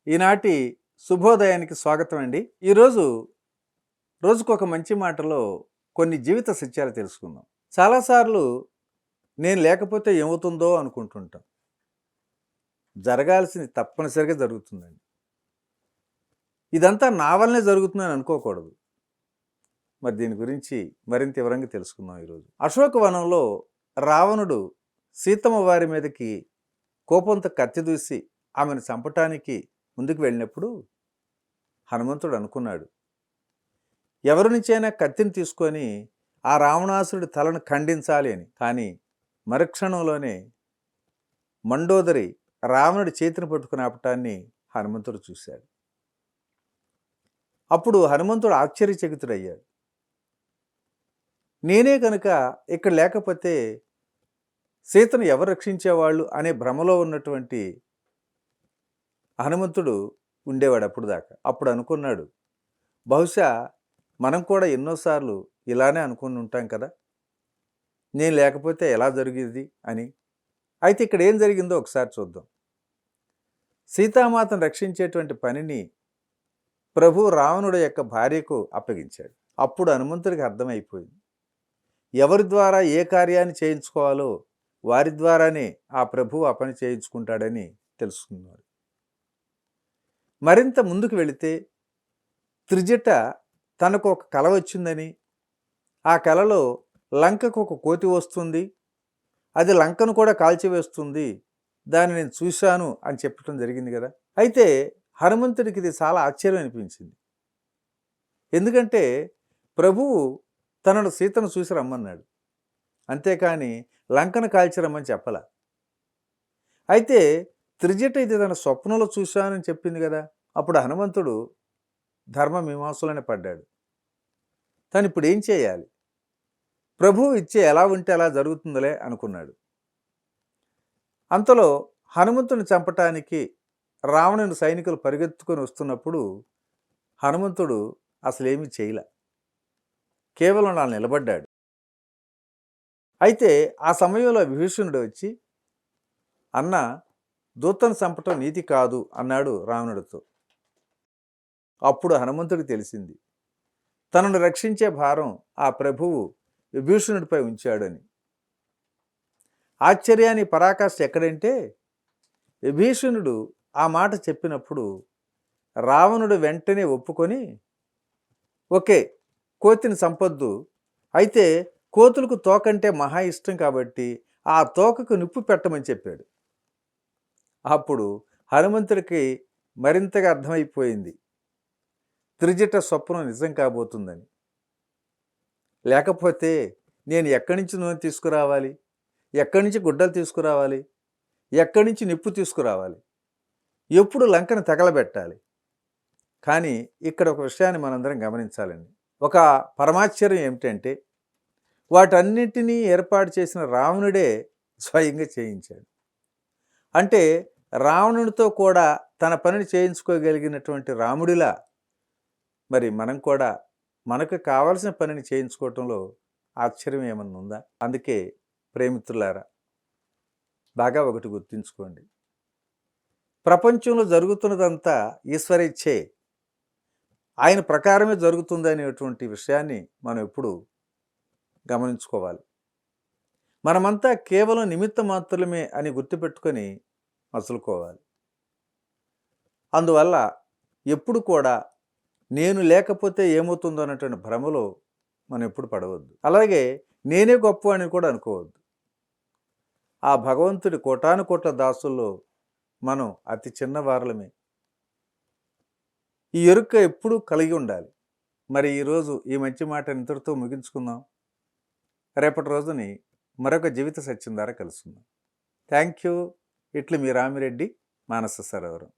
ఈనాటి శుభోదయానికి స్వాగతం అండి. ఈరోజు రోజుకొక మంచి మాటలో కొన్ని జీవిత సత్యాలు తెలుసుకుందాం. చాలాసార్లు నేను లేకపోతే ఏమవుతుందో అనుకుంటుంటాం. జరగాల్సింది తప్పనిసరిగా జరుగుతుందండి. ఇదంతా నా వల్లనే జరుగుతుందని అనుకోకూడదు. మరి దీని గురించి మరింత వివరంగా తెలుసుకుందాం ఈరోజు. అశోకవనంలో రావణుడు సీతమ్మ వారి మీదకి కోపంతో కత్తి దూసి ఆమెను చంపటానికి ముందుకు వెళ్ళినప్పుడు హనుమంతుడు అనుకున్నాడు, ఎవరి నుంచైనా కత్తిని తీసుకొని ఆ రావణాసురుడి తలను ఖండించాలి అని. కానీ మరుక్షణంలోనే మండోదరి రావణుడి చేతిని పట్టుకుని ఆపటాన్ని హనుమంతుడు చూశాడు. అప్పుడు హనుమంతుడు ఆశ్చర్యచకితుడయ్యాడు. నేనే కనుక ఇక్కడ లేకపోతే సీతను ఎవరు రక్షించేవాళ్ళు అనే భ్రమలో ఉన్నటువంటి హనుమంతుడు ఉండేవాడు అప్పుడు దాకా. అప్పుడు అనుకున్నాడు, బహుశా మనం కూడా ఎన్నోసార్లు ఇలానే అనుకుని ఉంటాం కదా, నేను లేకపోతే ఎలా జరిగేది అని. అయితే ఇక్కడ ఏం జరిగిందో ఒకసారి చూద్దాం. సీతామాతను రక్షించేటువంటి పనిని ప్రభు రావణుడు యొక్క భార్యకు అప్పగించాడు. అప్పుడు హనుమంతుడికి అర్థమైపోయింది, ఎవరి ద్వారా ఏ కార్యాన్ని చేయించుకోవాలో వారి ద్వారానే ఆ ప్రభువు ఆ పని చేయించుకుంటాడని తెలుసుకున్నాడు. మరింత ముందుకు వెళితే త్రిజట తనకు ఒక కల వచ్చిందని, ఆ కలలో లంకకు ఒక కోతి వస్తుంది, అది లంకను కూడా కాల్చివేస్తుంది, దాన్ని నేను చూశాను అని చెప్పడం జరిగింది కదా. అయితే హనుమంతుడికి ఇది చాలా ఆశ్చర్యం అనిపించింది. ఎందుకంటే ప్రభువు తనను సీతను చూసి రమ్మన్నాడు, అంతేకాని లంకను కాల్చి రమ్మని చెప్పలా. అయితే త్రిజట ఇది తన స్వప్నంలో చూశానని చెప్పింది కదా. అప్పుడు హనుమంతుడు ధర్మ మీమాంసలోనే పడ్డాడు. తను ఇప్పుడు ఏం చేయాలి? ప్రభువు ఇచ్చే ఎలా ఉంటే అలా జరుగుతుందిలే అనుకున్నాడు. అంతలో హనుమంతుని చంపటానికి రావణుని సైనికులు పరిగెత్తుకొని వస్తున్నప్పుడు హనుమంతుడు అసలేమీ చేయలే, కేవలం అలా నిలబడ్డాడు. అయితే ఆ సమయంలో విభీషణుడు వచ్చి, అన్న, దూతను చంపటం నీతి కాదు అన్నాడు రావణుడితో. అప్పుడు హనుమంతుడికి తెలిసింది, తనను రక్షించే భారం ఆ ప్రభువు విభీషణుడిపై ఉంచాడని. ఆశ్చర్యాన్ని పరాకాష్ఠ ఎక్కడంటే, విభీషణుడు ఆ మాట చెప్పినప్పుడు రావణుడు వెంటనే ఒప్పుకొని, ఓకే, కోతిని చంపొద్దు, అయితే కోతులకు తోకంటే మహా ఇష్టం కాబట్టి ఆ తోకకు నిప్పు పెట్టమని చెప్పాడు. అప్పుడు హనుమంతుడికి మరింతగా అర్థమైపోయింది, త్రిజట స్వప్నం నిజం కాబోతుందని. లేకపోతే నేను ఎక్కడి నుంచి నూనె తీసుకురావాలి, ఎక్కడి నుంచి గుడ్డలు తీసుకురావాలి, ఎక్కడి నుంచి నిప్పు తీసుకురావాలి, ఎప్పుడు లంకను తగలబెట్టాలి. కానీ ఇక్కడ ఒక విషయాన్ని మనందరం గమనించాలండి. ఒక పరమాశ్చర్యం ఏమిటంటే, వాటన్నిటినీ ఏర్పాటు చేసిన రావణుడే స్వయంగా చేయించాడు. అంటే రావణుడితో కూడా తన పనిని చేయించుకోగలిగినటువంటి రాముడిలా మరి మనం కూడా మనకు కావలసిన పనిని చేయించుకోవటంలో ఆశ్చర్యం ఏమన్నా ఉందా? అందుకే ప్రేమితులారా, బాగా ఒకటి గుర్తుంచుకోండి, ప్రపంచంలో జరుగుతున్నదంతా ఈశ్వరేచ్ఛే, ఆయన ప్రకారమే జరుగుతుంది అనేటువంటి విషయాన్ని మనం ఎప్పుడు గమనించుకోవాలి. మనమంతా కేవలం నిమిత్త మాత్రమే అని గుర్తుపెట్టుకొని మసులుకోవాలి. అందువల్ల ఎప్పుడు కూడా నేను లేకపోతే ఏమవుతుందో అన్నటువంటి భ్రమలో మనం ఎప్పుడు పడవద్దు. అలాగే నేనే గొప్ప అని కూడా అనుకోవద్దు. ఆ భగవంతుడి కోటాను కోట్ల దాసుల్లో మనం అతి చిన్న వారలమే. ఈ ఎరుక ఎప్పుడూ కలిగి ఉండాలి. మరి ఈరోజు ఈ మంచి మాట ఇంతటితో ముగించుకుందాం. రేపటి రోజుని మరొక జీవిత సత్యం ద్వారా కలుసుకుందాం. Thank you. ఇట్లు మీ రామిరెడ్డి, మానస సరోవరం.